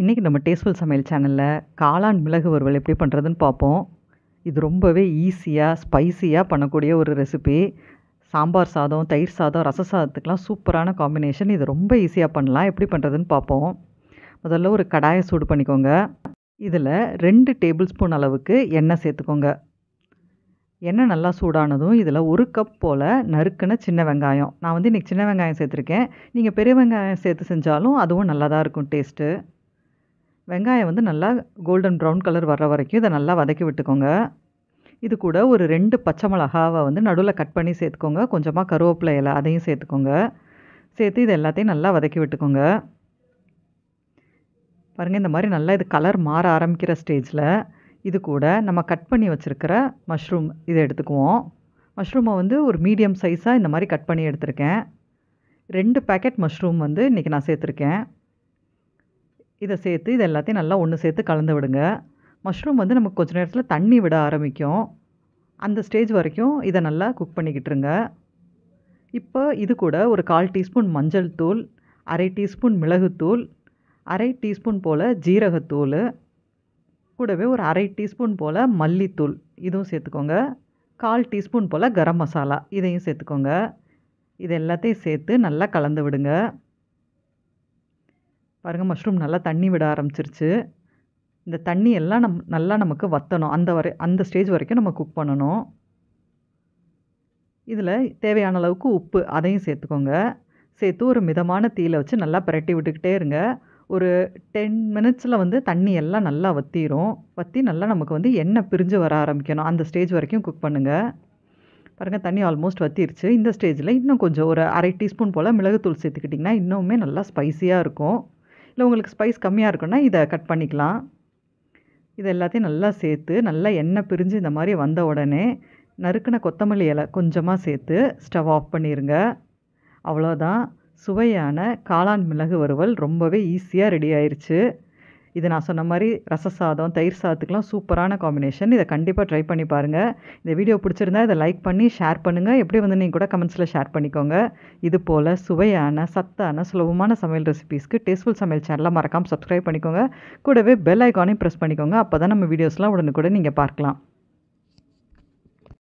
இன்றைக்கி நம்ம டேஸ்ட்ஃபுல் சமையல் சேனலில் காளான் மிளகு வறுவல் எப்படி பண்ணுறதுன்னு பார்ப்போம். இது ரொம்பவே ஈஸியாக ஸ்பைசியாக பண்ணக்கூடிய ஒரு ரெசிபி. சாம்பார் சாதம், தயிர் சாதம், ரச சாதத்துக்கெலாம் சூப்பரான காம்பினேஷன். இது ரொம்ப ஈஸியாக பண்ணலாம். எப்படி பண்ணுறதுன்னு பார்ப்போம். முதல்ல ஒரு கடாயை சூடு பண்ணிக்கோங்க. இதில் 2 டேபிள் ஸ்பூன் அளவுக்கு எண்ணெய் சேர்த்துக்கோங்க. எண்ணெய் நல்லா சூடானதும் இதில் 1 கப் போல் நறுக்கின சின்ன வெங்காயம். நான் இன்றைக்கி சின்ன வெங்காயம் சேர்த்துருக்கேன். நீங்கள் பெரிய வெங்காயம் சேர்த்து செஞ்சாலும் அதுவும் நல்லா தான் இருக்கும் டேஸ்ட்டு. வெங்காயம் நல்லா கோல்டன் ப்ரௌன் கலர் வர்ற வரைக்கும் இதை நல்லா வதக்கி விட்டுக்கோங்க. இது கூட ஒரு 2 பச்சை மிளகாவை நடுவில் கட் பண்ணி சேர்த்துக்கோங்க. கொஞ்சமாக கருவேப்பிலை இலை அதையும் சேர்த்துக்கோங்க. சேர்த்து இது எல்லாத்தையும் நல்லா வதக்கி விட்டுக்கோங்க. பாருங்கள், இந்த மாதிரி நல்லா இது கலர் மாற ஆரம்பிக்கிற ஸ்டேஜில் இது கூட நம்ம கட் பண்ணி வச்சுருக்கிற மஷ்ரூம் இதை எடுத்துக்குவோம். மஷ்ரூமை ஒரு மீடியம் சைஸாக இந்த மாதிரி கட் பண்ணி எடுத்திருக்கேன். 2 பேக்கெட் மஷ்ரூம் இன்றைக்கி நான் சேர்த்துருக்கேன். இதை சேர்த்து இது எல்லாத்தையும் நல்லா ஒன்று சேர்த்து கலந்து விடுங்க. மஷ்ரூம் நமக்கு கொஞ்சம் நேரத்தில் தண்ணி விட ஆரம்பிக்கும். அந்த ஸ்டேஜ் வரைக்கும் இதை நல்லா குக் பண்ணிக்கிட்டுருங்க. இப்போ இது கூட ஒரு 1/4 டீஸ்பூன் மஞ்சள் தூள், 1/2 டீஸ்பூன் மிளகுத்தூள், 1/2 டீஸ்பூன் போல் ஜீரகத்தூள், கூடவே ஒரு 1/2 டீஸ்பூன் போல் மல்லித்தூள் இதுவும் சேர்த்துக்கோங்க. 1/4 டீஸ்பூன் போல் கரம் மசாலா இதையும் சேர்த்துக்கோங்க. இது எல்லாத்தையும் சேர்த்து நல்லா கலந்து விடுங்க. பாருங்கள், மஷ்ரூம் நல்லா தண்ணி விட ஆரம்பிச்சிருச்சு. இந்த தண்ணி எல்லாம் நல்லா நமக்கு வற்றணும். அந்த ஸ்டேஜ் வரைக்கும் நம்ம குக் பண்ணணும். இதில் தேவையான அளவுக்கு உப்பு அதையும் சேர்த்துக்கோங்க. சேர்த்து ஒரு மிதமான தீயில வச்சு நல்லா பிரட்டி விட்டுக்கிட்டே இருங்க. ஒரு 10 மினிட்ஸில் தண்ணி எல்லாம் நல்லா வற்றிரும். வற்றி நல்லா நமக்கு எண்ணெய் பிரிஞ்சு வர ஆரம்பிக்கணும். அந்த ஸ்டேஜ் வரைக்கும் குக் பண்ணுங்கள். பாருங்கள், தண்ணி ஆல்மோஸ்ட் வற்றிருச்சு. இந்த ஸ்டேஜில் இன்னும் கொஞ்சம் ஒரு 1/2 டீஸ்பூன் போல் மிளகுத்தூள் சேர்த்துக்கிட்டிங்கன்னா இன்னுமே நல்லா ஸ்பைஸியாக இருக்கும். இல்லை உங்களுக்கு ஸ்பைஸ் கம்மியாக இருக்குன்னா இதை கட் பண்ணிக்கலாம். இது எல்லாத்தையும் நல்லா சேர்த்து நல்லா எண்ணெய் பிரிஞ்சு இந்த மாதிரி வந்த உடனே நறுக்கின கொத்தமல்லி இலை கொஞ்சமாக சேர்த்து ஸ்டவ் ஆஃப் பண்ணிடுங்க. அவ்வளோதான், சுவையான காளான் மிளகு வறுவல் ரொம்பவே ஈஸியாக ரெடி ஆயிடுச்சு. இது நான் சொன்ன மாதிரி ரச சாதம், தயிர் சாதத்துக்கெலாம் சூப்பரான காம்பினேஷன். இதை கண்டிப்பாக ட்ரை பண்ணி பாருங்கள். இந்த வீடியோ பிடிச்சிருந்தா இதை லைக் பண்ணி ஷேர் பண்ணுங்கள். எப்படி நீங்கள் கூட கமெண்ட்ஸில் ஷேர் பண்ணிக்கோங்க. இது போல் சுவையான, சத்தான, சுலபமான சமையல் ரெசிபீஸ்க்கு டேஸ்ட்ஃபுல் சமையல் சேனலை மறக்காமல் சப்ஸ்கிரைப் பண்ணிக்கோங்க. கூடவே பெல் ஐக்கானையும் ப்ரெஸ் பண்ணிக்கோங்க. அப்போ தான் நம்ம வீடியோஸ்லாம் உடனுக்குடன் நீங்கள் பார்க்கலாம்.